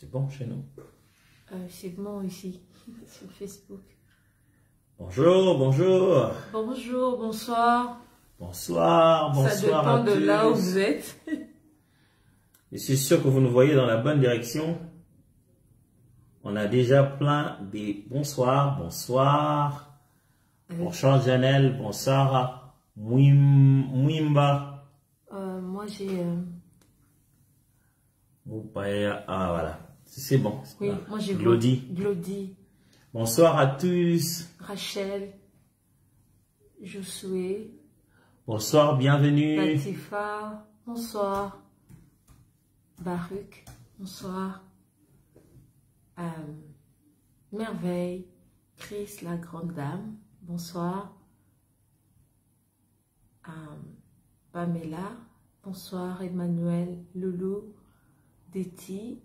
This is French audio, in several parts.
C'est bon chez nous? C'est bon ici, sur Facebook. Bonjour, bonjour. Bonjour, bonsoir. Bonsoir, bonsoir. Ça dépend de là où vous êtes. Je suis sûr que vous nous voyez dans la bonne direction. On a déjà plein de bonsoir, bonsoir. Bonsoir Janelle, bonsoir Mwimba. Moi j'ai... Ah voilà, c'est bon. Oui, moi j'ai Glody. Glody. Bonsoir à tous. Rachel. Josué. Bonsoir, bienvenue. Latifa. Bonsoir. Baruch. Bonsoir. Merveille. Chris, la grande dame. Bonsoir. Pamela. Bonsoir. Emmanuel. Loulou. Déti.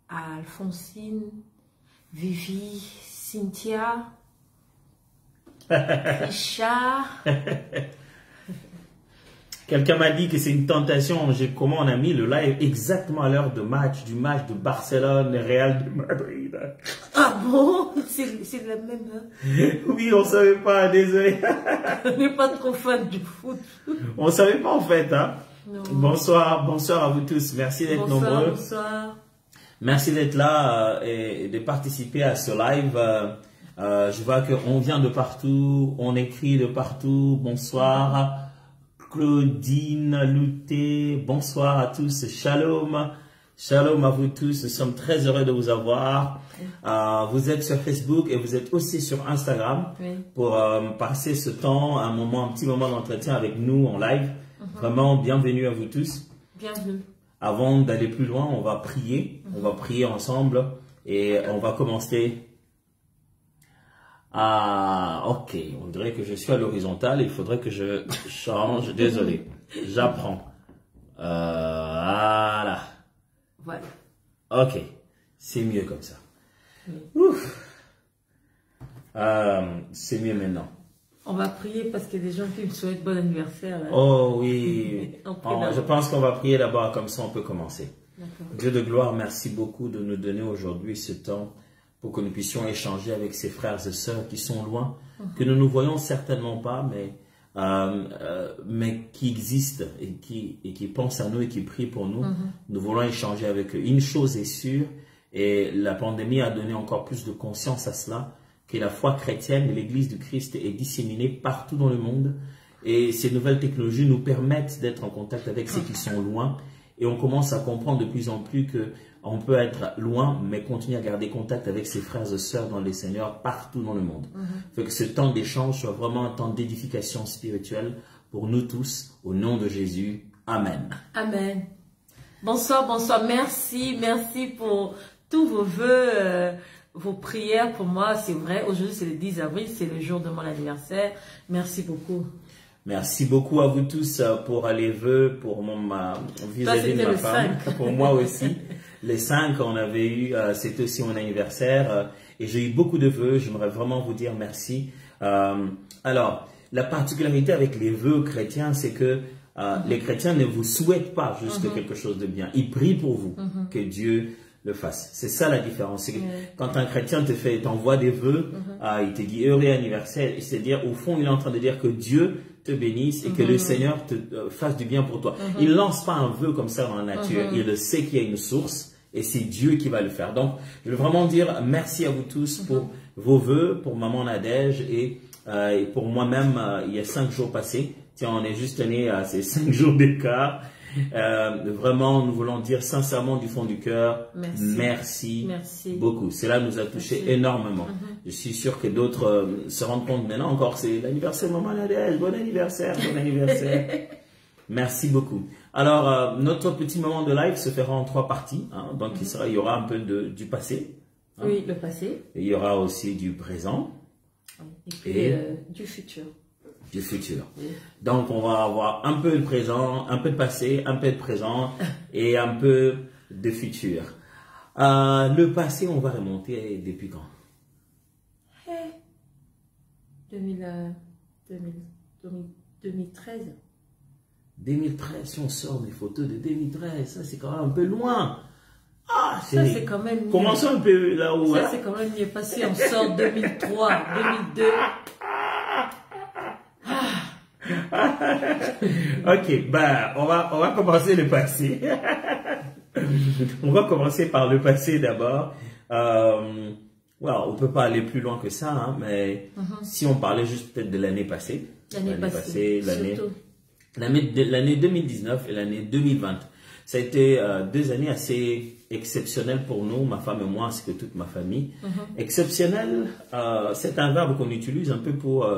Alphonsine. Vivi. Cynthia. Richard. Quelqu'un m'a dit que c'est une tentation. Comment on a mis le live exactement à l'heure du match de Barcelone, Real de Madrid. Ah bon? C'est la même heure? Oui, on savait pas, désolé. On n'est pas trop fan du foot. On savait pas en fait. Hein? Non. Bonsoir, bonsoir à vous tous. Merci d'être nombreux. Bonsoir. Merci d'être là et de participer à ce live. Je vois qu'on vient de partout, on écrit de partout. Bonsoir. Claudine Louté, bonsoir à tous, shalom, shalom à vous tous, nous sommes très heureux de vous avoir. Vous êtes sur Facebook et vous êtes aussi sur Instagram pour passer ce temps, un petit moment d'entretien avec nous en live. Vraiment, bienvenue à vous tous. Bienvenue. Avant d'aller plus loin, on va prier ensemble et on va commencer. Ah, ok. On dirait que je suis à l'horizontale. Il faudrait que je change. Désolé. J'apprends. Voilà. Voilà. Ok. C'est mieux comme ça. Oui. Ouf. C'est mieux maintenant. On va prier parce qu'il y a des gens qui me souhaitent bon anniversaire. Là. Oh oui. Je Je pense qu'on va prier d'abord. Comme ça, on peut commencer. D'accord. Dieu de gloire, merci beaucoup de nous donner aujourd'hui ce temps pour que nous puissions échanger avec ces frères et sœurs qui sont loin, que nous ne voyons certainement pas, mais qui existent et qui pensent à nous et qui prient pour nous. Nous voulons échanger avec eux. Une chose est sûre, et la pandémie a donné encore plus de conscience à cela, que la foi chrétienne de l'Église du Christ est disséminée partout dans le monde. Et ces nouvelles technologies nous permettent d'être en contact avec ceux qui sont loin. Et on commence à comprendre de plus en plus que on peut être loin, mais continuer à garder contact avec ses frères et sœurs dans les Seigneurs partout dans le monde. Fait que ce temps d'échange soit vraiment un temps d'édification spirituelle pour nous tous, au nom de Jésus. Amen. Amen. Bonsoir, bonsoir. Merci pour tous vos vœux, vos prières pour moi. C'est vrai, aujourd'hui c'est le 10 avril, c'est le jour de mon anniversaire. Merci beaucoup. Merci beaucoup à vous tous pour les vœux, pour ma vis-à-vis de ma femme, pour moi aussi. Les 5, on avait eu, c'était aussi mon anniversaire et j'ai eu beaucoup de vœux. J'aimerais vraiment vous dire merci. Alors, la particularité avec les vœux chrétiens, c'est que les chrétiens ne vous souhaitent pas juste quelque chose de bien. Ils prient pour vous, que Dieu le fasse. C'est ça la différence. Quand un chrétien t'envoie des vœux, il te dit heureux anniversaire, c'est-à-dire au fond il est en train de dire que Dieu te bénisse et que le Seigneur te fasse du bien pour toi. Il ne lance pas un vœu comme ça dans la nature. Il sait qu'il y a une source et c'est Dieu qui va le faire. Donc, je veux vraiment dire merci à vous tous pour vos vœux, pour Maman Nadège et pour moi-même, il y a 5 jours passés. Tiens, on est juste né à ces 5 jours d'écart. Vraiment, nous voulons dire sincèrement du fond du cœur, merci beaucoup. Cela nous a touché énormément. Je suis sûr que d'autres se rendent compte maintenant encore, c'est l'anniversaire de Maman Nadège, bon anniversaire, bon anniversaire. Merci beaucoup. Alors, notre petit moment de live se fera en 3 parties. Hein, donc, il y aura un peu du passé. Hein, oui, le passé. Et il y aura aussi du présent. Et puis du futur. Du futur. Oui. Donc, on va avoir un peu de présent, un peu de passé, un peu de présent et un peu de futur. Le passé, on va remonter depuis quand? 2013. 2013, si on sort des photos de 2013, ça c'est quand même un peu loin. Ah, ça c'est quand même mieux. Commençons un peu là où... Ça c'est quand même mieux passé. On sort 2003, 2002. Ok, bah, on va commencer le passé. On va commencer par le passé d'abord. On peut pas aller plus loin que ça, hein, mais si on parlait juste peut-être de l'année passée. L'année 2019 et l'année 2020. Ça a été 2 années assez exceptionnelles pour nous, ma femme et moi, ainsi que toute ma famille. Exceptionnel, c'est un verbe qu'on utilise un peu pour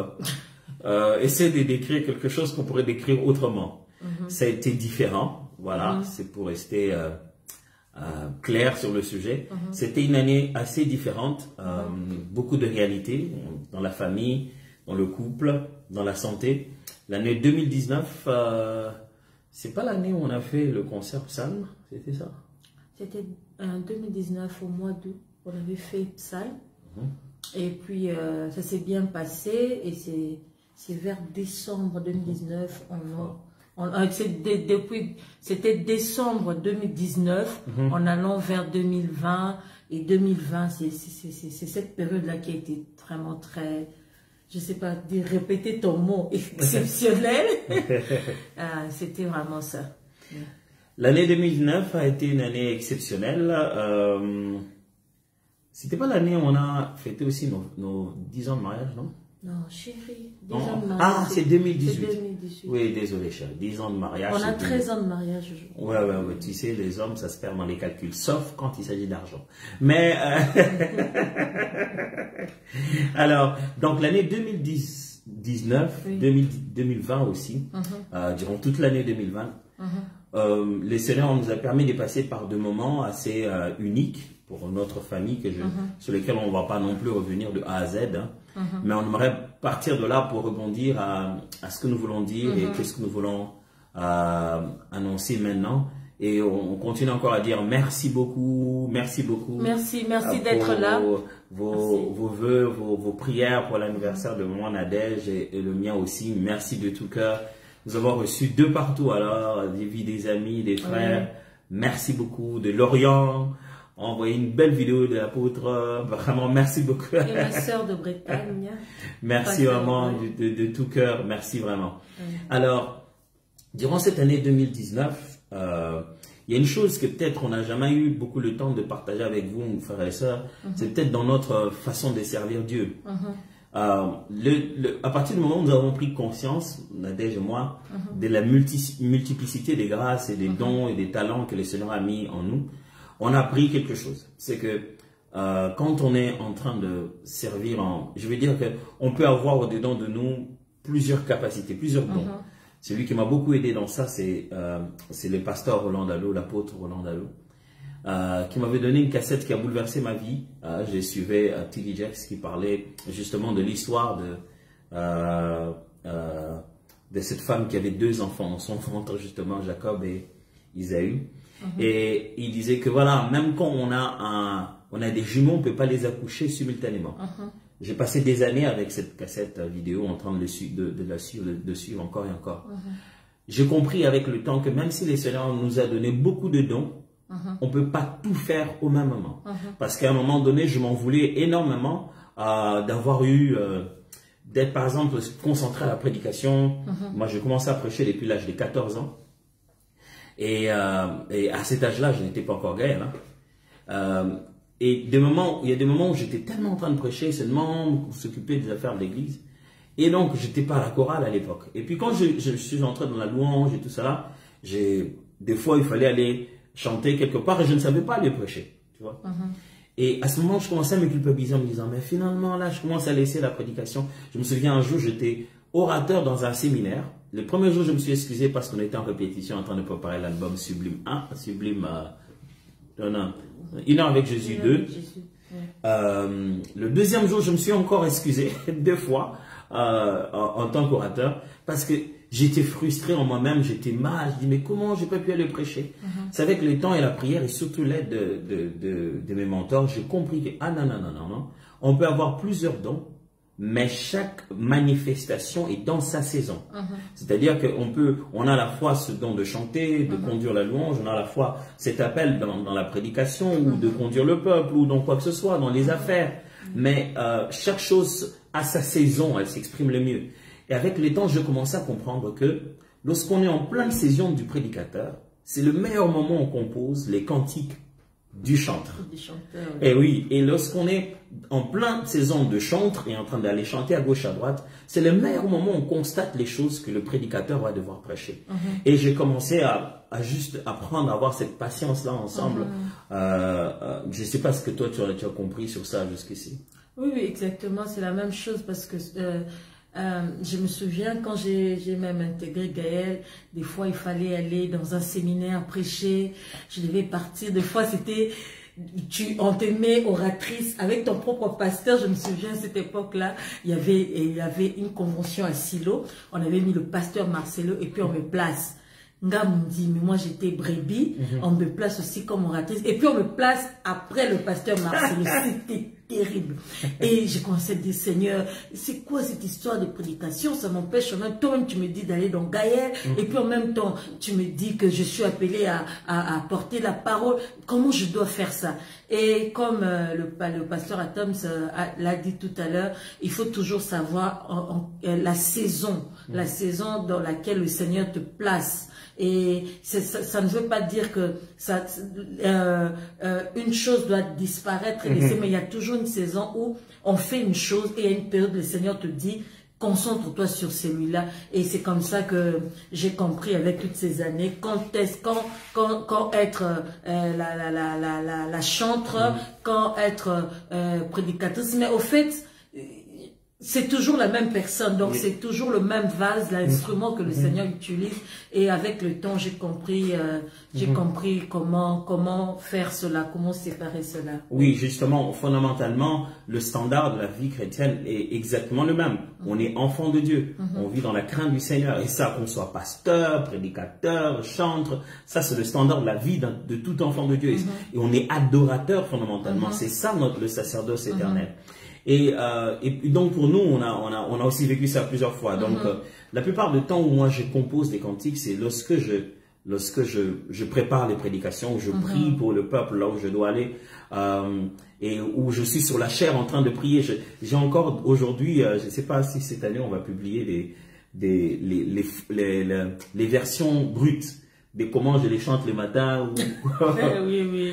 essayer de décrire quelque chose qu'on pourrait décrire autrement. Ça a été différent, voilà, c'est pour rester clair sur le sujet. C'était une année assez différente, beaucoup de réalités dans la famille, dans le couple, dans la santé. L'année 2019, c'est pas l'année où on a fait le concert Psalm, c'était ça? C'était en 2019, au mois d'août, on avait fait Psalm. Et puis, ça s'est bien passé. Et c'est vers décembre 2019, c'était décembre 2019, en allant vers 2020. Et 2020, c'est cette période-là qui a été vraiment très... Je sais pas, répéter ton mot exceptionnel. C'était vraiment ça. L'année 2009 a été une année exceptionnelle. C'était pas l'année où on a fêté aussi nos 10 ans de mariage, non? Non, chérie, 10 ans de mariage. Ah, c'est 2018. 2018. Oui, désolé, chérie. 10 ans de mariage. On a 13 ans de mariage aujourd'hui. Ouais. Tu sais, les hommes, ça se perd dans les calculs, sauf quand il s'agit d'argent. Mais, alors, donc l'année 2019, 2020 aussi, durant toute l'année 2020, les Seigneurs nous a permis de passer par des moments assez uniques pour notre famille, sur lesquels on ne va pas non plus revenir de A à Z, hein. Mais on aimerait partir de là pour rebondir à ce que nous voulons dire et qu'est-ce que nous voulons annoncer maintenant. Et on continue encore à dire merci beaucoup. Merci d'être là. Vos vœux, vos prières pour l'anniversaire de moi, Nadège, et le mien aussi. Merci de tout cœur. Nous avons reçu de partout, alors, des amis, des frères. Merci beaucoup de Lorient. Envoyé une belle vidéo de l'apôtre. Vraiment, merci beaucoup. Et ma sœur de Bretagne. Merci vraiment de tout cœur. Merci vraiment. Alors, durant cette année 2019, il y a une chose que peut-être on n'a jamais eu beaucoup le temps de partager avec vous, frères et sœurs. C'est peut-être dans notre façon de servir Dieu. À partir du moment où nous avons pris conscience, Nadège et moi, de la multiplicité des grâces et des dons et des talents que le Seigneur a mis en nous, on a appris quelque chose. C'est que quand on est en train de servir, je veux dire qu'on peut avoir au-dedans de nous plusieurs capacités, plusieurs dons. Celui qui m'a beaucoup aidé dans ça, c'est le pasteur Roland Dallot, l'apôtre Roland Dallot, qui m'avait donné une cassette qui a bouleversé ma vie. Je suivais T.D. Jakes qui parlait justement de l'histoire de cette femme qui avait 2 enfants dans son ventre, justement, Jacob et Isaü. Et il disait que voilà, même quand on a des jumeaux, on ne peut pas les accoucher simultanément. J'ai passé des années avec cette cassette vidéo en train de suivre encore et encore. J'ai compris avec le temps que même si le Seigneur nous a donné beaucoup de dons, on ne peut pas tout faire au même moment. Parce qu'à un moment donné, je m'en voulais énormément d'être par exemple concentré à la prédication. Moi, j'ai commencé à prêcher depuis l'âge de 14 ans. Et à cet âge-là, je n'étais pas encore gaël. Et il y a des moments où j'étais tellement en train de prêcher, seulement s'occuper des affaires de l'église. Et donc, j'étais pas à la chorale à l'époque. Et puis, quand je suis entré dans la louange et tout ça là, des fois, il fallait aller chanter quelque part et je ne savais pas aller prêcher. Tu vois. Et à ce moment, je commençais à me culpabiliser en me disant, mais finalement, là, je commence à laisser la prédication. Je me souviens un jour, j'étais orateur dans un séminaire. Le premier jour, je me suis excusé parce qu'on était en répétition en train de préparer l'album Sublime 1, Une heure avec Jésus 2. Le deuxième jour, je me suis encore excusé 2 fois en tant qu'orateur parce que j'étais frustré en moi-même, j'étais mal. Je dis mais comment j'ai pas pu aller prêcher? C'est avec le temps et la prière et surtout l'aide de mes mentors, j'ai compris que non. On peut avoir plusieurs dons, mais chaque manifestation est dans sa saison. C'est-à-dire on a à la fois ce don de chanter, de conduire la louange, on a à la fois cet appel dans la prédication, ou de conduire le peuple, ou dans quoi que ce soit, dans les affaires. Mais chaque chose a sa saison, elle s'exprime le mieux. Et avec le temps, je commençais à comprendre que lorsqu'on est en pleine saison du prédicateur, c'est le meilleur moment où on compose les cantiques du chantre. Et oui, et lorsqu'on est en pleine saison de chantre et en train d'aller chanter à gauche, à droite, c'est le meilleur moment où on constate les choses que le prédicateur va devoir prêcher. Et j'ai commencé à juste apprendre à avoir cette patience-là ensemble. Je ne sais pas ce que toi tu as compris sur ça jusqu'ici. Oui, oui, exactement, c'est la même chose parce que je me souviens quand j'ai même intégré Gaël, des fois il fallait aller dans un séminaire prêcher, je devais partir, des fois c'était, on te met oratrice avec ton propre pasteur. Je me souviens à cette époque-là, il y avait une convention à Silo, on avait mis le pasteur Marcelo et puis on me place. Nga me dit, mais moi j'étais brebis, on me place aussi comme oratrice, et puis on me place après le pasteur Marcelo. C'était terrible. Et j'ai commencé à dire, Seigneur, c'est quoi cette histoire de prédication? Ça m'empêche, en même temps, tu me dis d'aller dans Gaël, et puis en même temps, tu me dis que je suis appelée à porter la parole. Comment je dois faire ça? Et comme le pasteur Atoms l'a dit tout à l'heure, il faut toujours savoir la saison dans laquelle le Seigneur te place. Et ça ne veut pas dire que une chose doit disparaître et laisser, mais il y a toujours une saison où on fait une chose et il y a une période où le Seigneur te dit concentre-toi sur celui-là. Et c'est comme ça que j'ai compris avec toutes ces années quand être la chantre, quand être prédicatrice. Mais au fait, c'est toujours la même personne, donc c'est toujours le même vase, l'instrument que le Seigneur utilise. Et avec le temps, j'ai compris comment faire cela, comment séparer cela. Oui, justement, fondamentalement, le standard de la vie chrétienne est exactement le même. On est enfant de Dieu, on vit dans la crainte du Seigneur. Et ça, qu'on soit pasteur, prédicateur, chantre, ça c'est le standard de la vie de tout enfant de Dieu. Et on est adorateur fondamentalement, c'est ça le sacerdoce éternel. Et donc pour nous, on a aussi vécu ça plusieurs fois. Donc la plupart du temps où moi je compose des cantiques, c'est lorsque je prépare les prédications, où je prie pour le peuple là où je dois aller, et où je suis sur la chaire en train de prier. J'ai encore aujourd'hui, je ne sais pas si cette année on va publier les versions brutes de comment je les chante le matin. Oui, oui.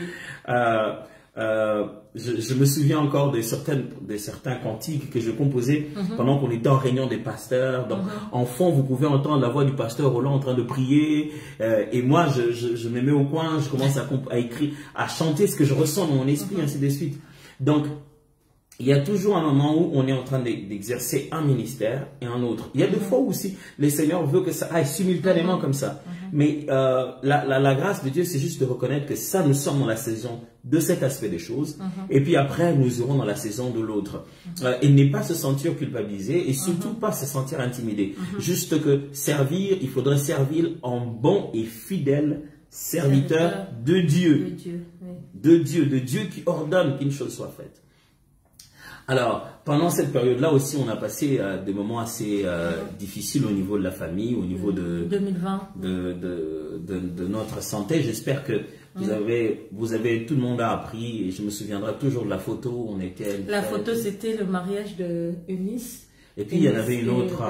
Je me souviens encore de certains cantiques que je composais pendant qu'on était en réunion des pasteurs. Donc, en fond, vous pouvez entendre la voix du pasteur Roland en train de prier. Et moi, je me mets au coin, je commence à écrire, à chanter ce que je ressens dans mon esprit, ainsi de suite. Donc, il y a toujours un moment où on est en train d'exercer un ministère et un autre. Il y a des fois aussi, le Seigneur veut que ça aille simultanément comme ça. Mais la grâce de Dieu, c'est juste de reconnaître que ça, nous sommes dans la saison de cet aspect des choses. Et puis après, nous irons dans la saison de l'autre. Et ne pas se sentir culpabilisé et surtout pas se sentir intimidé. Juste que servir, il faudrait servir en bon et fidèle serviteur de Dieu. De Dieu qui ordonne qu'une chose soit faite. Alors, pendant cette période-là aussi, on a passé des moments assez difficiles au niveau de la famille, au niveau de 2020, de notre santé. J'espère que vous avez, tout le monde a appris, et je me souviendrai toujours de la photo. La photo, c'était le mariage de Eunice. Et puis, il y en avait une autre,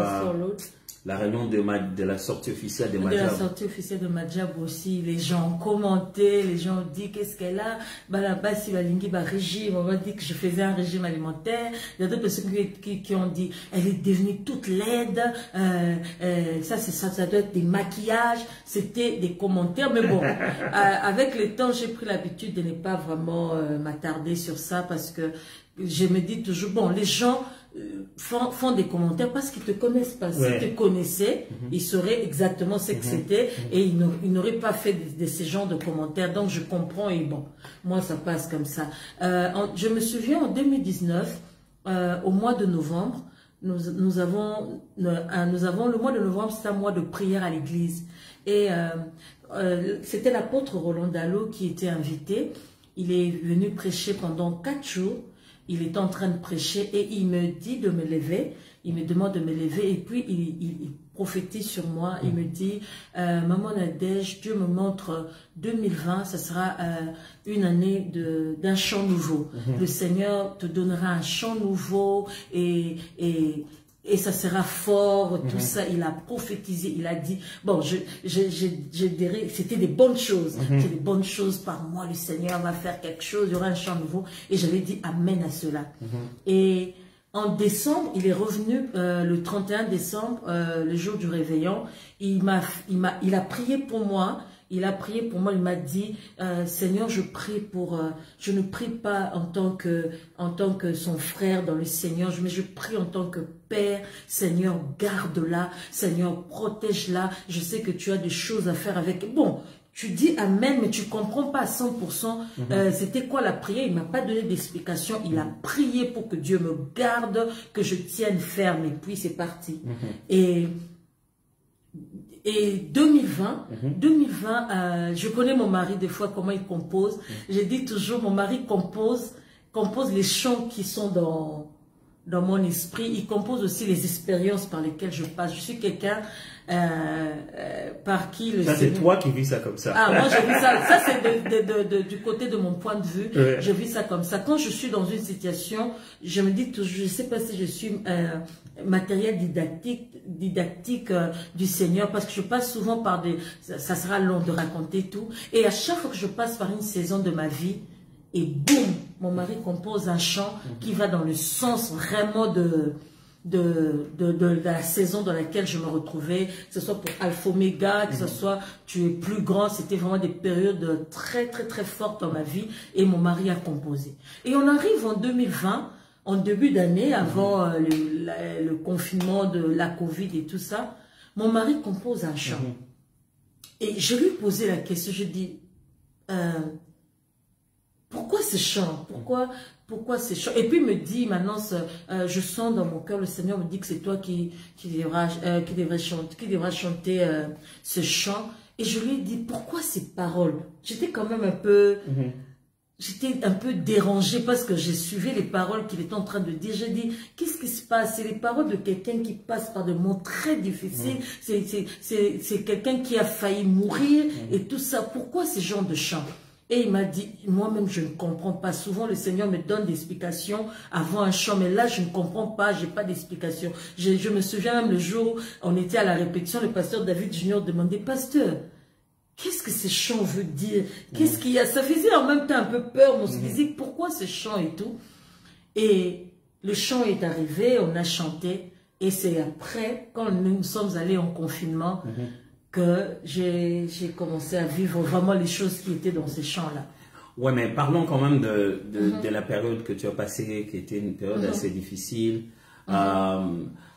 la réunion de la sortie officielle de Madjab. De la sortie officielle de Madjab aussi, les gens ont commenté, les gens ont dit qu'est-ce qu'elle a. Bah là-bas, si la Lingi va régime, on m'a dit que je faisais un régime alimentaire. Il y a d'autres personnes qui ont dit, elle est devenue toute laide. Ça doit être des maquillages. C'était des commentaires, mais bon, avec le temps, j'ai pris l'habitude de ne pas vraiment m'attarder sur ça parce que je me dis toujours, bon, les gens font des commentaires parce qu'ils ne te connaissent pas. S'ils te connaissaient, ils sauraient exactement ce que c'était et ils n'auraient pas fait de ce genre de commentaires. Donc je comprends et bon, moi ça passe comme ça. Je me souviens en 2019, au mois de novembre, nous avons le mois de novembre, c'est un mois de prière à l'église. Et c'était l'apôtre Roland Dallot qui était invité. Il est venu prêcher pendant 4 jours. il est en train de prêcher et il me dit de me lever. Il me demande de me lever et puis il prophétise sur moi. Il me dit, Maman Nadège, Dieu me montre 2020, ça sera une année d'un chant nouveau. Le Seigneur te donnera un chant nouveau et ça sera fort, tout ça. Il a prophétisé, il a dit, bon, je dirais, c'était des bonnes choses. C'est des bonnes choses par moi, le Seigneur va faire quelque chose, il y aura un chant nouveau. Et j'avais dit amen à cela. Et en décembre, il est revenu le 31 décembre, le jour du réveillon. Il a prié pour moi. Il a prié pour moi. Il m'a dit, Seigneur, je prie pour. Je ne prie pas en tant que son frère dans le Seigneur, mais je prie en tant que Père. Seigneur, garde-la. Seigneur, protège-la. Je sais que tu as des choses à faire avec. Bon. Tu dis amen, mais tu ne comprends pas à 100% c'était quoi la prière. Il ne m'a pas donné d'explication. Il a prié pour que Dieu me garde, que je tienne ferme. Et puis c'est parti. Et 2020, je connais mon mari des fois, comment il compose. Je dis toujours, mon mari compose les chants qui sont dans mon esprit. Il compose aussi les expériences par lesquelles je passe. Je suis quelqu'un par qui le ça c'est toi qui vis ça comme ça. Ah, moi je vis ça, ça c'est du côté de mon point de vue, je vis ça comme ça. Quand je suis dans une situation, je me dis toujours, je ne sais pas si je suis matériel didactique du Seigneur, parce que je passe souvent par ça sera long de raconter tout, et à chaque fois que je passe par une saison de ma vie, et boum, mon mari compose un chant qui va dans le sens vraiment de la saison dans laquelle je me retrouvais, que ce soit pour Alpha Omega, que ce soit tu es plus grand. C'était vraiment des périodes très très très fortes dans ma vie, et mon mari a composé. Et on arrive en 2020, en début d'année, avant le confinement de la Covid et tout ça. Mon mari compose un chant, et je lui ai posé la question, je dis pourquoi ce chant? Pourquoi ces chants? Et puis il me dit, maintenant, je sens dans mon cœur, le Seigneur me dit que c'est toi qui devras chanter ce chant. Et je lui ai dit, pourquoi ces paroles? J'étais quand même un peu, j'étais un peu dérangée parce que j'ai suivi les paroles qu'il était en train de dire. J'ai dit, qu'est-ce qui se passe? C'est les paroles de quelqu'un qui passe par des moments très difficiles. C'est quelqu'un qui a failli mourir et tout ça. Pourquoi ces genres de chants? Et il m'a dit, moi-même, je ne comprends pas. Souvent, le Seigneur me donne des explications avant un chant, mais là, je ne comprends pas, je n'ai pas d'explication. Je me souviens même le jour où on était à la répétition, le pasteur David Junior demandait, pasteur, qu'est-ce que ce chant veut dire? Qu'est-ce qu'il y a? Ça faisait en même temps un peu peur, on se disait, pourquoi ce chant et tout? Et le chant est arrivé, on a chanté, et c'est après, quand nous sommes allés en confinement, que j'ai commencé à vivre vraiment les choses qui étaient dans ces chants-là. Ouais, mais parlons quand même de la période que tu as passée, qui était une période assez difficile.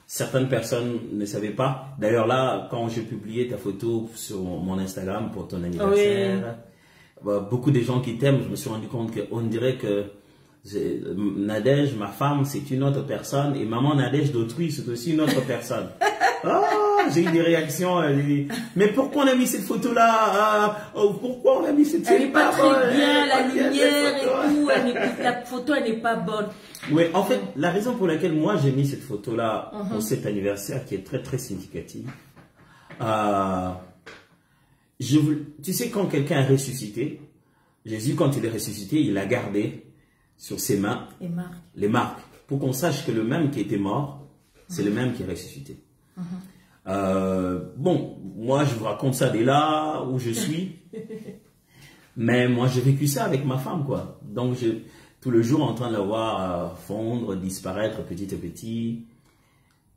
Certaines personnes ne savaient pas. D'ailleurs là, quand j'ai publié ta photo sur mon Instagram pour ton anniversaire, beaucoup de gens qui t'aiment, je me suis rendu compte qu'on dirait que Nadège, ma femme, c'est une autre personne, et maman Nadège d'autrui, c'est aussi une autre personne. J'ai eu des réactions, mais pourquoi on a mis cette photo-là? Pourquoi on a mis cette photo? Elle n'est pas très bien, la lumière et tout, la photo elle n'est pas bonne. Oui, en fait, la raison pour laquelle moi j'ai mis cette photo-là pour cet anniversaire qui est très très significatif, tu sais, quand quelqu'un est ressuscité, Jésus, quand il est ressuscité, il a gardé sur ses mains les marques, pour qu'on sache que le même qui était mort, c'est le même qui est ressuscité. Bon, moi je vous raconte ça dès là où je suis, mais moi j'ai vécu ça avec ma femme, quoi. Donc tout le jour en train de la voir fondre, disparaître petit à petit.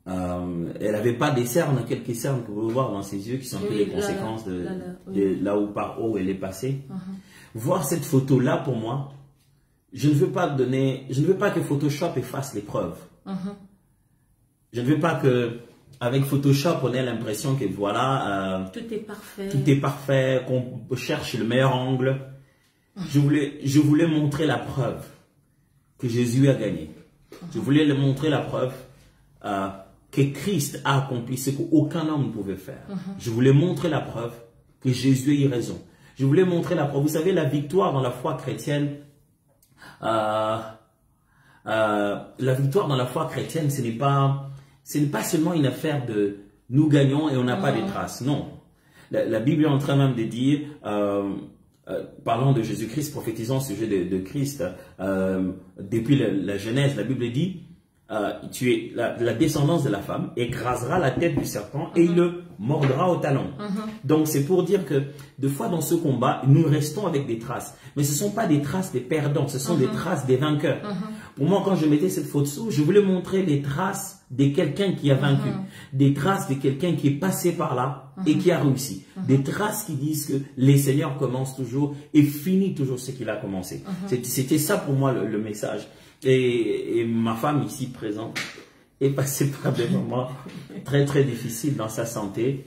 Elle n'avait pas des cernes, quelques cernes que vous pouvez voir dans ses yeux qui sont les conséquences de là où par où elle est passée. Voir cette photo là, pour moi, je ne veux pas que Photoshop efface les preuves. Je ne veux pas que avec Photoshop, on ait l'impression que voilà, tout est parfait, qu'on cherche le meilleur angle. Je voulais montrer la preuve que Jésus a gagné. Je voulais le montrer la preuve que Christ a accompli ce qu'aucun homme ne pouvait faire. Je voulais montrer la preuve que Jésus a eu raison. Je voulais montrer la preuve. Vous savez, la victoire dans la foi chrétienne, la victoire dans la foi chrétienne, ce n'est pas seulement une affaire de nous gagnons et on n'a pas de traces. Non. La Bible est en train même de dire, parlant de Jésus-Christ, prophétisant au sujet de Christ, depuis la Genèse, la Bible dit, tu es la descendance de la femme écrasera la tête du serpent et il le mordra au talon. Donc c'est pour dire que des fois dans ce combat, nous restons avec des traces. Mais ce ne sont pas des traces des perdants, ce sont des traces des vainqueurs. Pour moi, quand je mettais cette photo, je voulais montrer les traces de quelqu'un qui a vaincu. Des traces de quelqu'un qui est passé par là et qui a réussi. Des traces qui disent que les seigneurs commencent toujours et finissent toujours ce qu'il a commencé. C'était ça pour moi le message. Et ma femme ici présente est passée par des moments très très difficiles dans sa santé.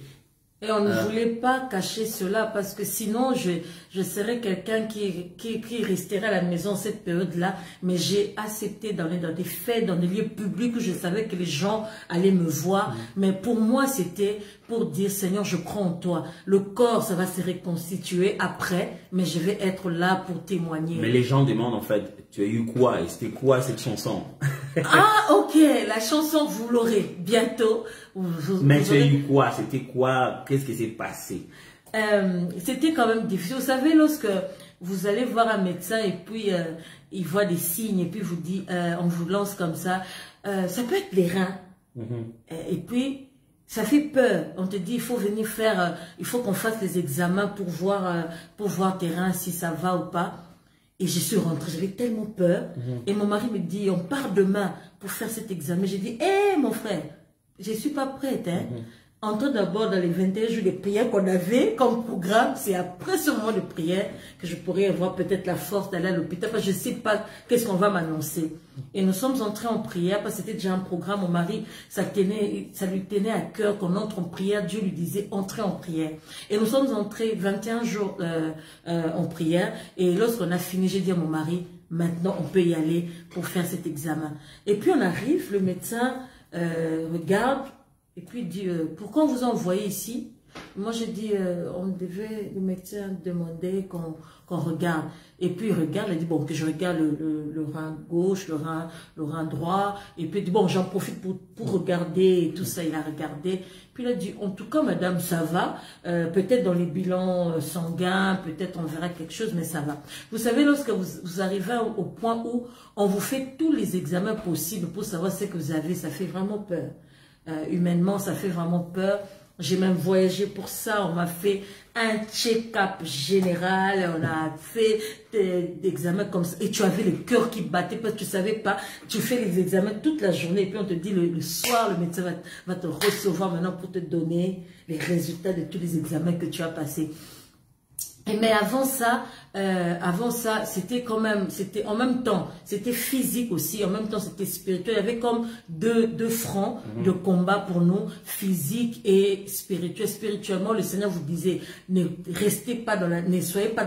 Et on ne voulait pas cacher cela parce que sinon je serais quelqu'un qui resterait à la maison cette période-là. Mais j'ai accepté d'aller dans des fêtes, dans des lieux publics où je savais que les gens allaient me voir. Mais pour moi, c'était pour dire, Seigneur, je crois en toi. Le corps, ça va se reconstituer après, mais je vais être là pour témoigner. Mais les gens demandent en fait, tu as eu quoi et c'était quoi cette chanson? Ah, ok, la chanson, vous l'aurez bientôt. Mais tu as eu quoi? C'était quoi? Qu'est-ce qui s'est passé? C'était quand même difficile. Vous savez, lorsque vous allez voir un médecin et puis il voit des signes et puis vous dit, on vous lance comme ça peut être les reins. Et puis, ça fait peur. On te dit, il faut venir faire, il faut qu'on fasse les examens pour voir tes reins si ça va ou pas. Et je suis rentrée, j'avais tellement peur. Et mon mari me dit, on part demain pour faire cet examen. J'ai dit, hé mon frère, je ne suis pas prête. Hein. Entrons d'abord dans les 21 jours de prière qu'on avait comme programme. C'est après ce moment de prière que je pourrais avoir peut-être la force d'aller à l'hôpital. Parce que je ne sais pas qu'est-ce qu'on va m'annoncer. Et nous sommes entrés en prière parce que c'était déjà un programme. Mon mari, ça lui tenait à cœur qu'on entre en prière. Dieu lui disait, entrez en prière. Et nous sommes entrés 21 jours en prière. Et lorsqu'on a fini, j'ai dit à mon mari, maintenant on peut y aller pour faire cet examen. Et puis on arrive, le médecin regarde. Et puis il dit, pourquoi on vous a envoyé ici? Moi j'ai dit, le médecin demandait qu'on regarde. Et puis il regarde, il dit, bon, que je regarde le rein gauche, le rein droit. Et puis il dit, bon, j'en profite pour regarder et tout ça. Il a regardé. Puis il a dit, en tout cas, madame, ça va. Peut-être dans les bilans sanguins, peut-être on verra quelque chose, mais ça va. Vous savez, lorsque vous arrivez au point où on vous fait tous les examens possibles pour savoir ce que vous avez, ça fait vraiment peur. Humainement, ça fait vraiment peur. J'ai même voyagé pour ça. On m'a fait un check-up général. On a fait des examens comme ça. Et tu avais le cœur qui battait parce que tu ne savais pas. Tu fais les examens toute la journée. Et puis on te dit le soir, le médecin va te recevoir maintenant pour te donner les résultats de tous les examens que tu as passés. Mais avant ça, c'était quand même, c'était en même temps, c'était physique aussi, en même temps c'était spirituel. Il y avait comme deux fronts de combat pour nous, physique et spirituel. Spirituellement, le Seigneur vous disait, ne soyez pas dans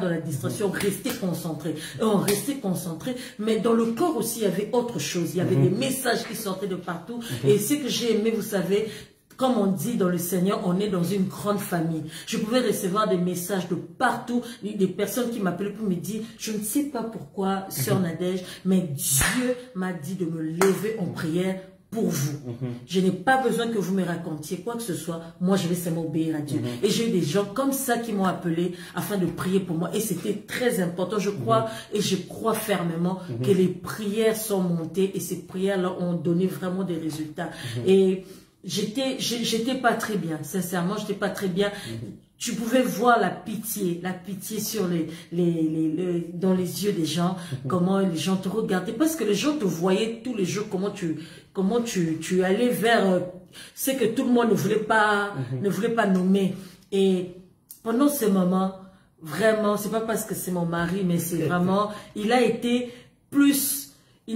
la distraction, restez concentrés. Et on restait concentrés, mais dans le corps aussi, il y avait autre chose. Il y avait des messages qui sortaient de partout. Et ce que j'ai aimé, vous savez, comme on dit dans le Seigneur, on est dans une grande famille. Je pouvais recevoir des messages de partout, des personnes qui m'appelaient pour me dire, je ne sais pas pourquoi, Sœur Nadège, mais Dieu m'a dit de me lever en prière pour vous. Je n'ai pas besoin que vous me racontiez quoi que ce soit. Moi, je vais seulement obéir à Dieu. Et j'ai eu des gens comme ça qui m'ont appelé afin de prier pour moi. Et c'était très important. Je crois et je crois fermement que les prières sont montées et ces prières-là ont donné vraiment des résultats. Et j'étais pas très bien, sincèrement, j'étais pas très bien. Tu pouvais voir la pitié sur dans les yeux des gens, comment les gens te regardaient, parce que les gens te voyaient tous les jours, comment tu allais vers ce que tout le monde ne voulait pas nommer. Et pendant ce moment, vraiment, c'est pas parce que c'est mon mari, mais c'est vraiment, il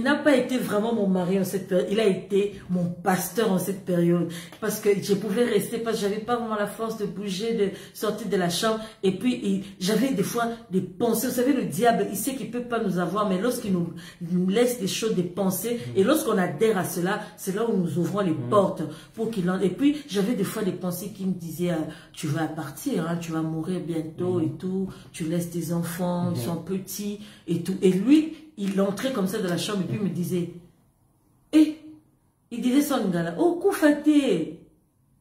n'a pas été vraiment mon mari en cette période, il a été mon pasteur en cette période. Parce que je pouvais rester, parce que j'avais pas vraiment la force de bouger, de sortir de la chambre. Et puis, j'avais des fois des pensées. Vous savez, le diable, il sait qu'il peut pas nous avoir, mais lorsqu'il nous laisse des choses, des pensées, et lorsqu'on adhère à cela, c'est là où nous ouvrons les portes pour qu'il en... Et puis, j'avais des fois des pensées qui me disaient, tu vas partir, hein, tu vas mourir bientôt et tout, tu laisses tes enfants, ils sont petits et tout. Et lui, il entrait comme ça dans la chambre et puis il me disait, Il disait ça en lingala. Oh, Koufati.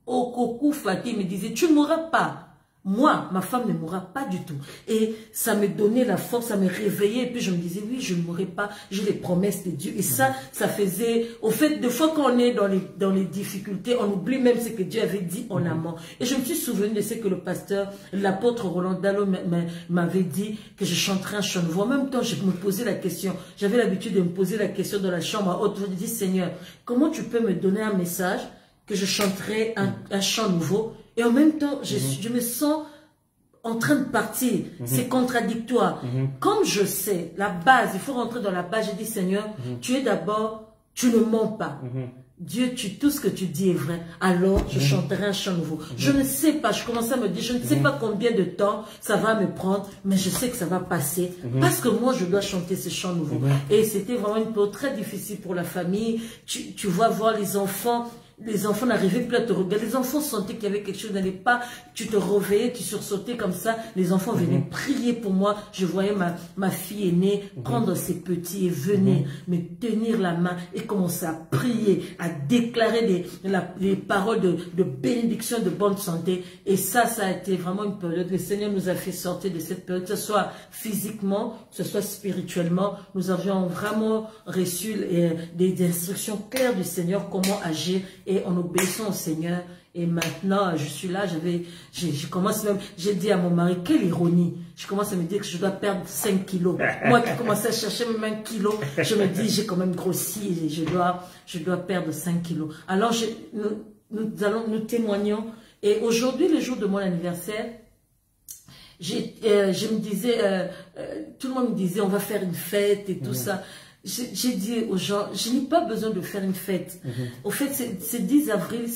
Oh, Koufati. Il me disait, tu ne mourras pas. Moi, ma femme ne mourra pas du tout. Et ça me donnait la force, ça me réveillait. Et puis je me disais, oui, je ne mourrai pas. J'ai les promesses de Dieu. Et ça faisait... Au fait, des fois qu'on est dans les difficultés, on oublie même ce que Dieu avait dit en amont. Et je me suis souvenu de ce que le pasteur, l'apôtre Roland Dallot m'avait dit, que je chanterais un chant nouveau. En même temps, je me posais la question. J'avais l'habitude de me poser la question dans la chambre à haute voix. Je me dis, Seigneur, comment tu peux me donner un message que je chanterai un chant nouveau? Et en même temps, je me sens en train de partir. C'est contradictoire. Comme je sais, la base, il faut rentrer dans la base. J'ai dit, Seigneur, tu es d'abord, tu ne mens pas. Dieu, tout ce que tu dis est vrai. Alors, je chanterai un chant nouveau. Je ne sais pas, je commençais à me dire, je ne sais pas combien de temps ça va me prendre, mais je sais que ça va passer. Parce que moi, je dois chanter ce chant nouveau. Et c'était vraiment une période très difficile pour la famille. Tu vois voir les enfants... Les enfants n'arrivaient plus à te regarder. Les enfants sentaient qu'il y avait quelque chose n'allait pas. Tu te réveillais, tu sursautais comme ça. Les enfants venaient prier pour moi. Je voyais ma fille aînée prendre ses petits et venir me tenir la main et commencer à prier, à déclarer les paroles de bénédiction, de bonne santé. Et ça a été vraiment une période. Le Seigneur nous a fait sortir de cette période, que ce soit physiquement, que ce soit spirituellement. Nous avions vraiment reçu des instructions claires du Seigneur, comment agir. Et en obéissant au Seigneur, et maintenant, je suis là, je commence même, j'ai dit à mon mari, quelle ironie, je commence à me dire que je dois perdre 5 kilos. Moi qui commençais à chercher même 1 kilo, je me dis, j'ai quand même grossi, et je dois perdre 5 kilos. Alors, nous témoignons, et aujourd'hui, le jour de mon anniversaire, je me disais, tout le monde me disait, on va faire une fête et tout ça. J'ai dit aux gens, je n'ai pas besoin de faire une fête. Au fait, c'est 10 avril,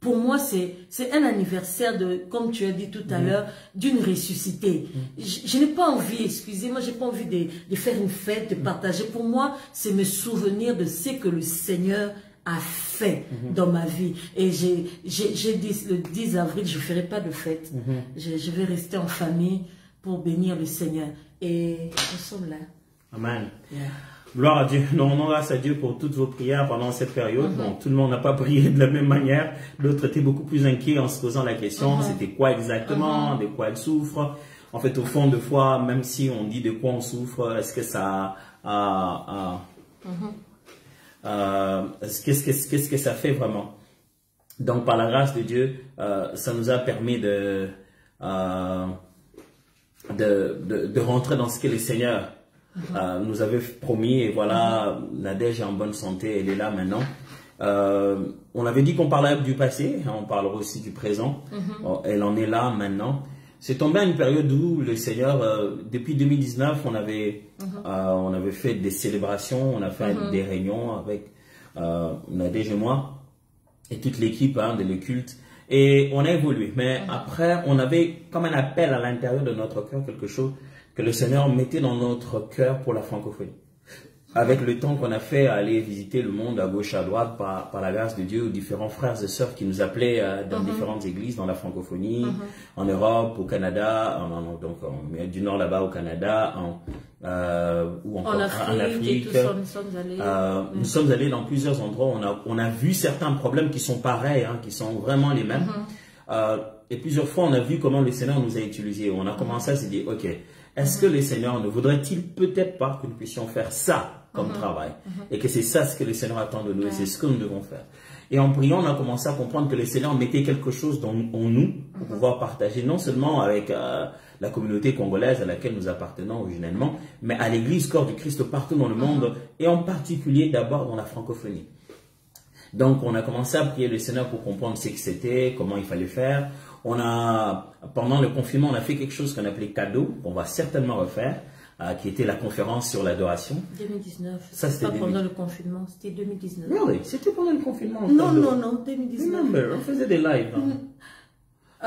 pour moi, c'est un anniversaire de, comme tu as dit tout à l'heure, d'une ressuscité. Je n'ai pas envie, excusez-moi, j'ai pas envie de faire une fête, de partager. Pour moi, c'est me souvenir de ce que le Seigneur a fait dans ma vie. Et j'ai dit, le 10 avril, je ne ferai pas de fête. Je vais rester en famille pour bénir le Seigneur. Et nous sommes là. Amen. Yeah. Gloire à Dieu. Nous rendons grâce à Dieu pour toutes vos prières pendant cette période. Bon, tout le monde n'a pas prié de la même manière. D'autres étaient beaucoup plus inquiets en se posant la question, c'était quoi exactement, de quoi elle souffre. En fait, au fond de foi, même si on dit de quoi on souffre, est-ce que ça qu'est-ce que ça fait vraiment? Donc, par la grâce de Dieu, ça nous a permis de rentrer dans ce que le Seigneur nous avait promis. Et voilà, Nadège est en bonne santé, elle est là maintenant. On avait dit qu'on parlait du passé, hein, on parlera aussi du présent. Elle en est là maintenant. C'est tombé à une période où le Seigneur, depuis 2019, on avait fait des célébrations, on a fait des réunions avec Nadège et moi et toute l'équipe de le culte. Et on a évolué. Mais après, on avait comme un appel à l'intérieur de notre cœur, quelque chose que le Seigneur mettait dans notre cœur pour la francophonie. Avec le temps qu'on a fait à aller visiter le monde à gauche, à droite, par la grâce de Dieu, aux différents frères et sœurs qui nous appelaient dans différentes églises, dans la francophonie, en Europe, au Canada, donc du nord là-bas au Canada, ou encore en Afrique. Nous sommes allés dans plusieurs endroits, on a vu certains problèmes qui sont pareils, hein, qui sont vraiment les mêmes. Et plusieurs fois, on a vu comment le Seigneur nous a utilisés. On a commencé à se dire, ok, est-ce que le Seigneur ne voudrait-il peut-être pas que nous puissions faire ça comme travail? Et que c'est ça ce que le Seigneur attend de nous et c'est ce que nous devons faire. Et en priant, on a commencé à comprendre que le Seigneur mettait quelque chose en nous pour pouvoir partager, non seulement avec la communauté congolaise à laquelle nous appartenons originellement, mais à l'église corps du Christ partout dans le monde et en particulier d'abord dans la francophonie. Donc, on a commencé à prier le Seigneur pour comprendre ce que c'était, comment il fallait faire. Pendant le confinement, on a fait quelque chose qu'on appelait cadeau, qu'on va certainement refaire, qui était la conférence sur l'adoration. 2019. Ça, c'était pas pendant le confinement, c'était 2019. Oui, c'était pendant le confinement. Non, 2019. Remember, on faisait des lives.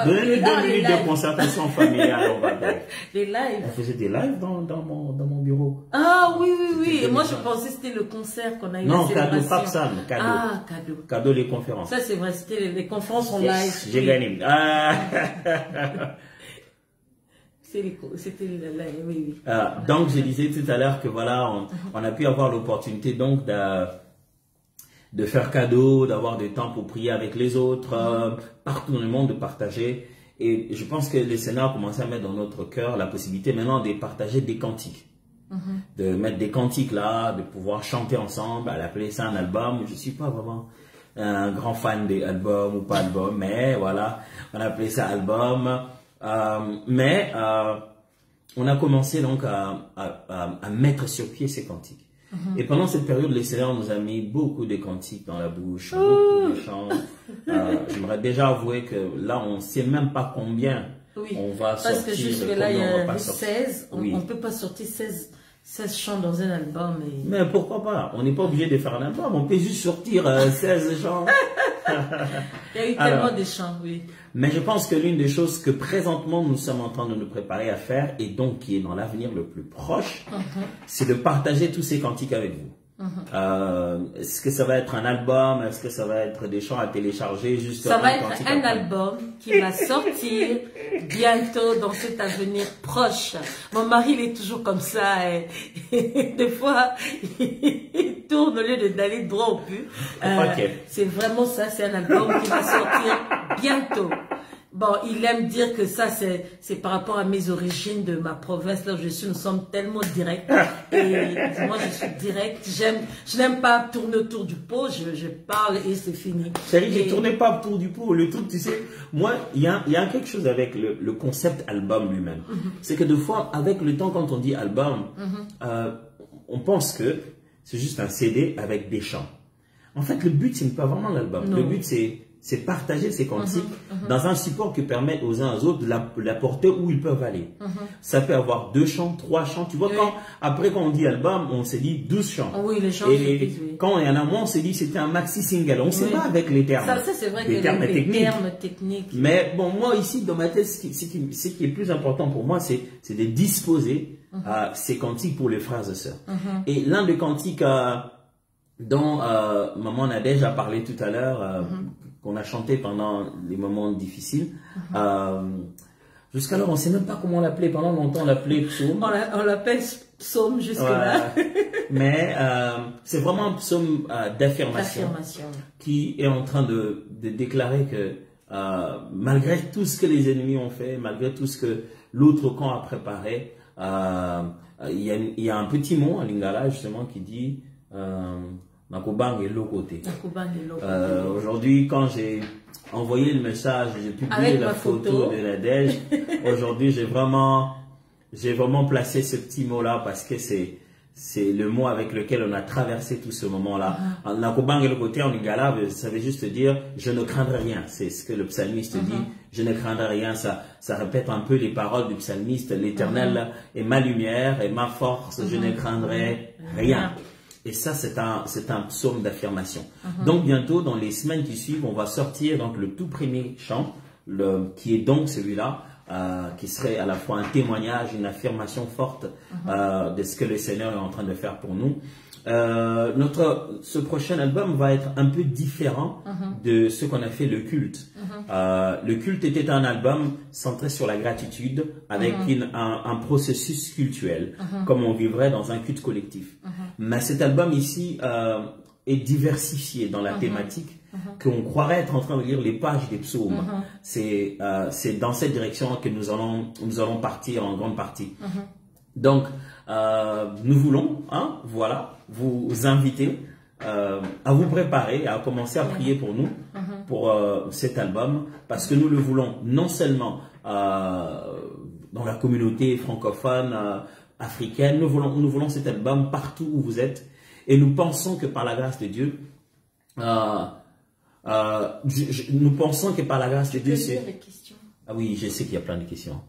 Donnez-nous 2 minutes de concertation familiale, on va dire. Les lives. On faisait des lives dans mon bureau. Ah oui. Et moi, je pensais que c'était le concert qu'on a eu. Non, cadeau, pas ça, cadeau. Ah, cadeau. Cadeau, les conférences. Ça, c'est vrai, c'était les conférences en live. J'ai gagné. C'était le live, oui. Donc, je disais tout à l'heure que voilà, on a pu avoir l'opportunité donc de faire cadeau, d'avoir du temps pour prier avec les autres, partout dans le monde, de partager. Et je pense que le Seigneur a commencé à mettre dans notre cœur la possibilité maintenant de partager des cantiques. De mettre des cantiques là, de pouvoir chanter ensemble, à l'appeler ça un album. Je suis pas vraiment un grand fan des albums ou pas album, mais voilà, on appelait ça album. On a commencé donc à mettre sur pied ces cantiques. Et pendant cette période, le Seigneur nous a mis beaucoup de cantiques dans la bouche, beaucoup de chants. J'aimerais déjà avouer que là, on ne sait même pas combien on va sortir. Parce que jusque là, il y a 16, on ne peut pas sortir 16 chants dans un album. Mais pourquoi pas? On n'est pas obligé de faire un album, on peut juste sortir 16 chants. Il y a eu tellement de chants, oui. Mais je pense que l'une des choses que présentement nous sommes en train de nous préparer à faire, et donc qui est dans l'avenir le plus proche, c'est de partager tous ces cantiques avec vous. Est-ce que ça va être un album? Est-ce que ça va être des chants à télécharger? Juste ça va être un album qui va sortir bientôt dans cet avenir proche. Mon mari, il est toujours comme ça. Et des fois, il tourne au lieu d'aller droit au but. C'est vraiment ça, c'est un album qui va sortir bientôt. Bon, il aime dire que ça, c'est par rapport à mes origines de ma province, là où je suis, nous sommes tellement directs. Et moi, je suis direct. Je n'aime pas tourner autour du pot, je parle et c'est fini. Chérie, je ne tournais pas autour du pot. Le truc, tu sais, moi, il y a quelque chose avec le concept album lui-même. C'est que des fois, avec le temps, quand on dit album, on pense que c'est juste un CD avec des chants. En fait, le but, ce n'est pas vraiment l'album. Le but, c'est partager ces cantiques dans un support qui permet aux uns aux autres de la porter où ils peuvent aller. Ça peut avoir 2 chants, 3 chants. Tu vois, après quand on dit album, on s'est dit 12 chants. Oui, les chants. Et quand il y en a moins, on s'est dit c'était un maxi single. On ne sait pas avec les termes. Ça c'est vrai que les termes techniques. Mais bon, moi ici, dans ma tête, ce qui est plus important pour moi, c'est de disposer ces cantiques pour les frères et sœurs. Et l'un des cantiques dont maman Nadège a parlé tout à l'heure, qu'on a chanté pendant les moments difficiles. Jusqu'alors, on ne sait même pas comment l'appeler. Pendant longtemps, on l'appelait psaume. On l'appelle psaume jusque-là. Mais c'est vraiment un psaume d'affirmation qui est en train de déclarer que malgré tout ce que les ennemis ont fait, malgré tout ce que l'autre camp a préparé, il y a un petit mot en lingala justement qui dit Nakobang et l'autre côté. Aujourd'hui, quand j'ai envoyé le message, j'ai publié la photo de Nadège. Aujourd'hui, j'ai vraiment placé ce petit mot-là parce que c'est le mot avec lequel on a traversé tout ce moment-là. Nakobang et l'autre côté en lingala, ça veut juste dire je ne craindrai rien. C'est ce que le psalmiste dit. Je ne craindrai rien. Ça répète un peu les paroles du psalmiste. L'Éternel est ma lumière et ma force. Je ne craindrai rien. Et ça, c'est un psaume d'affirmation. Donc, bientôt, dans les semaines qui suivent, on va sortir donc le tout premier chant, qui est donc celui-là, qui serait à la fois un témoignage, une affirmation forte de ce que le Seigneur est en train de faire pour nous. Ce prochain album va être un peu différent de ce qu'on a fait le culte. Le culte était un album centré sur la gratitude avec un processus cultuel, comme on vivrait dans un culte collectif. Mais cet album ici est diversifié dans la thématique qu'on croirait être en train de lire les pages des psaumes. C'est dans cette direction que nous allons partir en grande partie. Donc, nous voulons, voilà, vous inviter à vous préparer, à commencer à prier pour nous, pour cet album, parce que nous le voulons non seulement dans la communauté francophone, africaine, nous voulons cet album partout où vous êtes, et nous pensons que par la grâce de Dieu, nous pensons que par la grâce de Dieu, c'est... Ah oui, je sais qu'il y a plein de questions.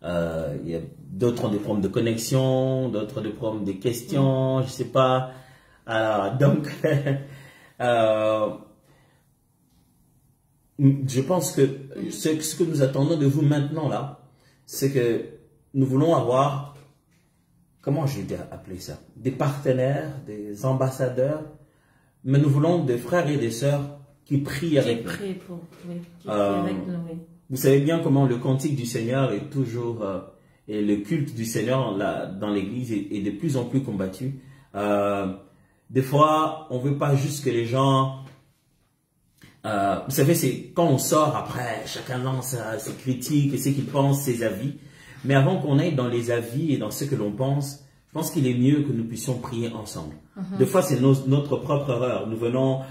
Il y a d'autres ont des problèmes de connexion, d'autres des problèmes de questions, je sais pas. Donc, je pense que ce que nous attendons de vous maintenant là, c'est que nous voulons avoir, comment je vais appeler ça, des partenaires, des ambassadeurs, mais nous voulons des frères et des sœurs qui prient avec nous. Qui prient avec nous, oui. Vous savez bien comment le cantique du Seigneur est toujours, et le culte du Seigneur dans l'église est de plus en plus combattu. des fois, on veut pas juste que les gens... vous savez, c'est quand on sort après, chacun lance ses critiques, ce qu'il pense, ses avis. Mais avant qu'on aille dans les avis et dans ce que l'on pense, je pense qu'il est mieux que nous puissions prier ensemble. Des fois, c'est notre propre erreur. Nous venons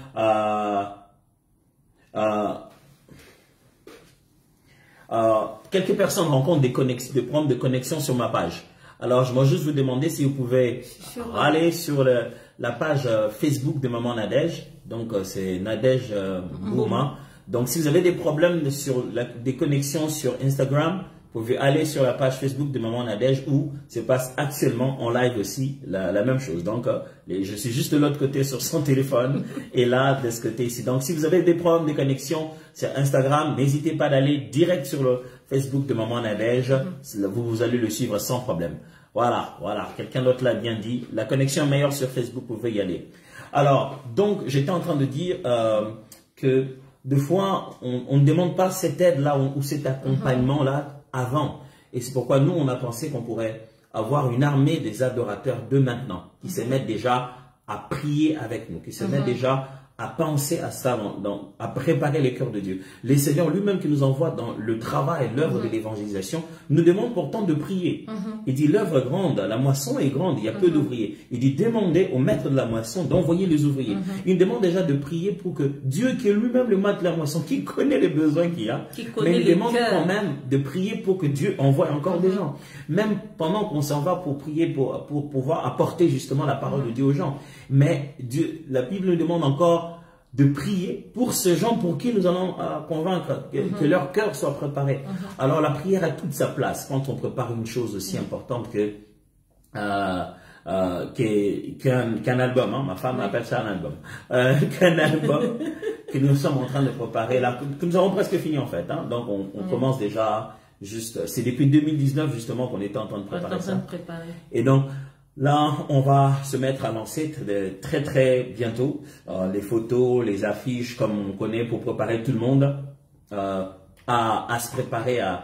quelques personnes rencontrent des problèmes de connexion sur ma page. Alors, je vais juste vous demander si vous pouvez aller sur la page Facebook de Maman Nadège. Donc, c'est Nadège Bouma. Donc, si vous avez des problèmes sur des connexions sur Instagram, vous pouvez aller sur la page Facebook de Maman Nadège où se passe actuellement en live aussi la même chose. Donc, je suis juste de l'autre côté sur son téléphone et là, de ce côté ici. Donc, si vous avez des problèmes de connexion sur Instagram, n'hésitez pas d'aller direct sur le Facebook de Maman Nadège. Vous allez le suivre sans problème. Voilà. Quelqu'un d'autre l'a bien dit. La connexion est meilleure sur Facebook, vous pouvez y aller. Alors, donc, j'étais en train de dire que des fois, on ne demande pas cette aide-là ou cet accompagnement-là avant. Et c'est pourquoi nous, on a pensé qu'on pourrait avoir une armée des adorateurs de maintenant, qui se mettent déjà à prier avec nous, qui se mettent déjà à penser à ça, à préparer les cœurs de Dieu. Le Seigneur lui-même qui nous envoie dans le travail, l'œuvre de l'évangélisation, nous demande pourtant de prier. Il dit l'œuvre est grande, la moisson est grande, il y a peu d'ouvriers. Il dit demandez au maître de la moisson d'envoyer les ouvriers. Il demande déjà de prier pour que Dieu, qui est lui-même le maître de la moisson, qui connaît les besoins qu'il y a, mais il demande quand même de prier pour que Dieu envoie encore des gens. Même pendant qu'on s'en va pour prier, pour pouvoir apporter justement la parole de Dieu aux gens. Mais Dieu, la Bible nous demande encore de prier pour ces gens pour qui nous allons convaincre que leur cœur soit préparé. Alors la prière a toute sa place quand on prépare une chose aussi importante qu'un album. Hein. Ma femme appelle ça un album. Qu'un album que nous sommes en train de préparer là, que nous avons presque fini en fait. Hein. Donc on commence déjà juste. C'est depuis 2019 justement qu'on était en train de préparer ça. Et donc là, on va se mettre à lancer très très bientôt les photos, les affiches comme on connaît pour préparer tout le monde à se préparer à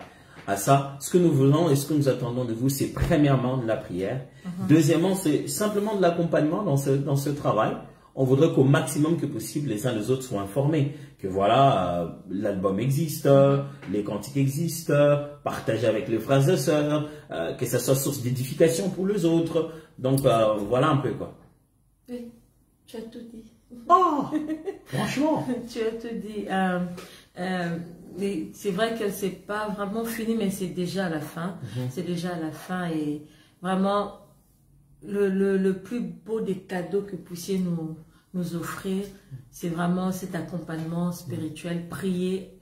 ça. Ce que nous voulons et ce que nous attendons de vous, c'est premièrement de la prière. Deuxièmement, c'est simplement de l'accompagnement dans ce travail. On voudrait qu'au maximum que possible, les uns les autres soient informés. Que voilà, l'album existe, les cantiques existent, partager avec les frères et sœurs, que ça soit source d'édification pour les autres. Donc, voilà un peu quoi. Oui, tu as tout dit. Oh, franchement. Tu as tout dit. C'est vrai que c'est pas vraiment fini, mais c'est déjà à la fin. C'est déjà à la fin et vraiment... Le plus beau des cadeaux que vous puissiez nous offrir, c'est vraiment cet accompagnement spirituel. Prier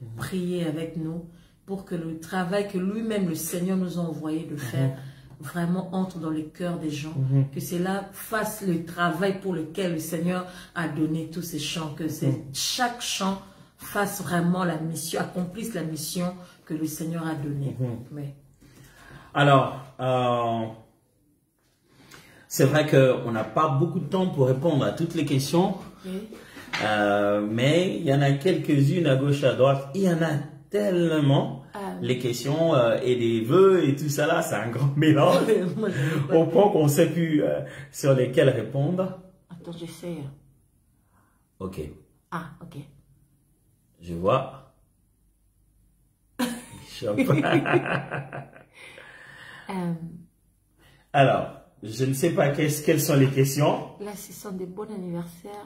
avec nous pour que le travail que lui-même, le Seigneur, nous a envoyé de faire, vraiment entre dans les cœurs des gens. Que cela fasse le travail pour lequel le Seigneur a donné tous ces chants. Que chaque chant fasse vraiment la mission, accomplisse la mission que le Seigneur a donnée. Oui. Alors... c'est vrai qu'on n'a pas beaucoup de temps pour répondre à toutes les questions, mais il y en a quelques-unes à gauche, à droite. Il y en a tellement, les questions et les vœux et tout ça là, c'est un grand mélange au point qu'on ne sait plus sur lesquels répondre. Attends, j'essaie. Ok. Ah, ok. Je vois. Alors. Je ne sais pas quelles sont les questions. Là, ce sont des bons anniversaires.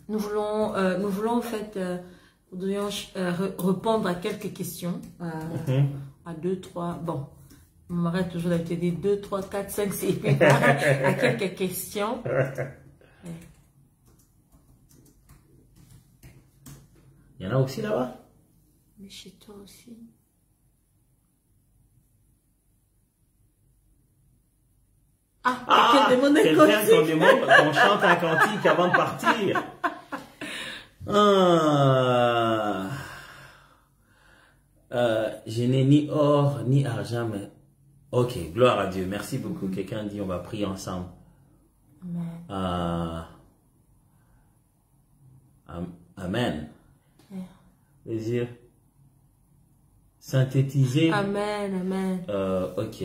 Nous voulons en fait, nous devons répondre à quelques questions. À 2, 3, bon, on m'arrête toujours de te dire 2, 3, 4, 5, 6, à quelques questions. Il y en a aussi là-bas? Mais chez toi aussi. Quelqu'un qu'on chante un cantique avant de partir. Je n'ai ni or ni argent, mais... Ok, gloire à Dieu. Merci beaucoup. Quelqu'un dit on va prier ensemble. Amen. Plaisir. Synthétiser. Amen, amen. Ok.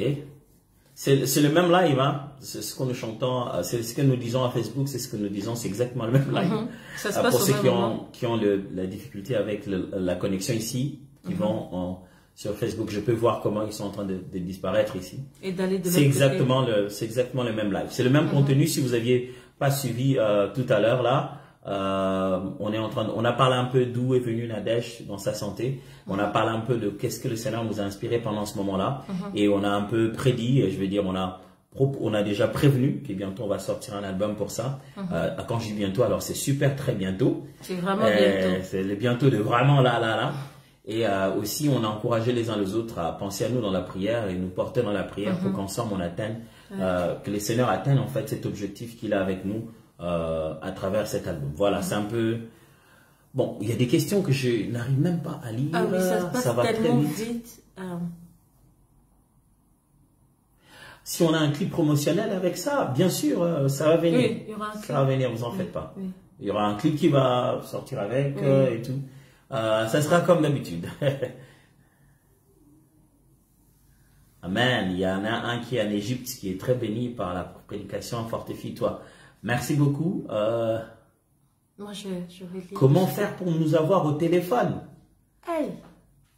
C'est le même live, hein. C'est ce que nous chantons, c'est ce que nous disons à Facebook, c'est ce que nous disons, c'est exactement le même live. Ça se passe pour ceux qui ont la difficulté avec la connexion ici, qui vont sur Facebook, je peux voir comment ils sont en train de disparaître ici. Et d'aller de c'est exactement le même live. C'est le même contenu. Si vous aviez pas suivi tout à l'heure là, on a parlé un peu d'où est venu Nadège dans sa santé. On a parlé un peu de qu'est-ce que le Seigneur nous a inspiré pendant ce moment-là. Et on a un peu prédit, je veux dire, on a déjà prévenu que bientôt on va sortir un album pour ça. Quand je dis bientôt, alors c'est super très bientôt. C'est vraiment bientôt. C'est le bientôt de vraiment là. Et aussi, on a encouragé les uns les autres à penser à nous dans la prière et nous porter dans la prière pour qu'ensemble on atteigne, que le Seigneur atteigne en fait cet objectif qu'il a avec nous à travers cet album. Voilà, c'est un peu... Bon, il y a des questions que je n'arrive même pas à lire. Ah oui, ça va tellement vite. Si on a un clip promotionnel avec ça, bien sûr, ça va venir. Oui, il y aura un clip. Ça va venir, vous en faites pas. Oui. Il y aura un clip qui va sortir avec et tout. Ça sera comme d'habitude. Amen. Il y en a un qui est en Égypte qui est très béni par la prédication. Fortifie-toi. Merci beaucoup. Moi, je vais lire. Comment faire pour nous avoir au téléphone? Hey.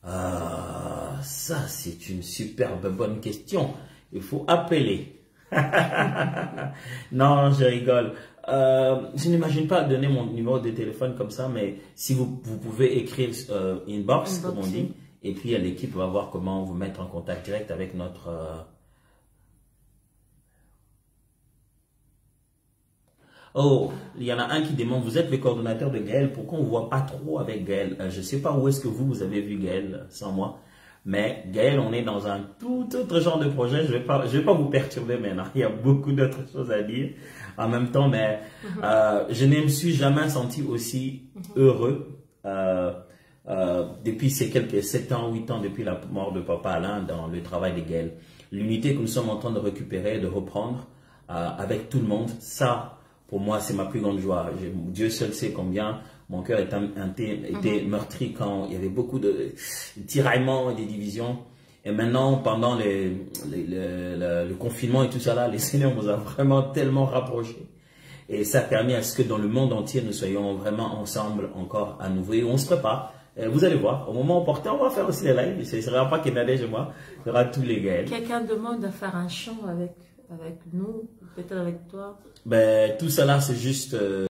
Ça, c'est une superbe bonne question. Il faut appeler. Non, je rigole. Je n'imagine pas donner mon numéro de téléphone comme ça, mais si vous pouvez écrire inbox, comme on dit, et puis l'équipe va voir comment vous mettre en contact direct avec notre... Oh, il y en a un qui demande, vous êtes le coordonnateur de Gaël, pourquoi on ne voit pas trop avec Gaël? Je ne sais pas où est-ce que vous avez vu Gaël sans moi. Mais Gaël, on est dans un tout autre genre de projet. Je vais pas vous perturber maintenant. Il y a beaucoup d'autres choses à dire en même temps, mais je ne me suis jamais senti aussi heureux depuis ces quelques 7 ans, 8 ans depuis la mort de Papa Alain dans le travail de Gaël. L'unité que nous sommes en train de récupérer, de reprendre avec tout le monde, ça, pour moi, c'est ma plus grande joie. Dieu seul sait combien mon cœur était meurtri quand il y avait beaucoup de tiraillements et des divisions. Et maintenant, pendant le confinement et tout ça là, les Seigneurs nous a vraiment tellement rapprochés. Et ça a permis à ce que dans le monde entier, nous soyons vraiment ensemble encore à nouveau. Et on se prépare. Vous allez voir, au moment opportun, on va faire aussi les lives. Ce ne sera pas que Nadège et moi, il y aura tous les Gaëls. Quelqu'un demande de faire un chant avec nous, peut-être avec toi. Ben, tout ça là, c'est juste...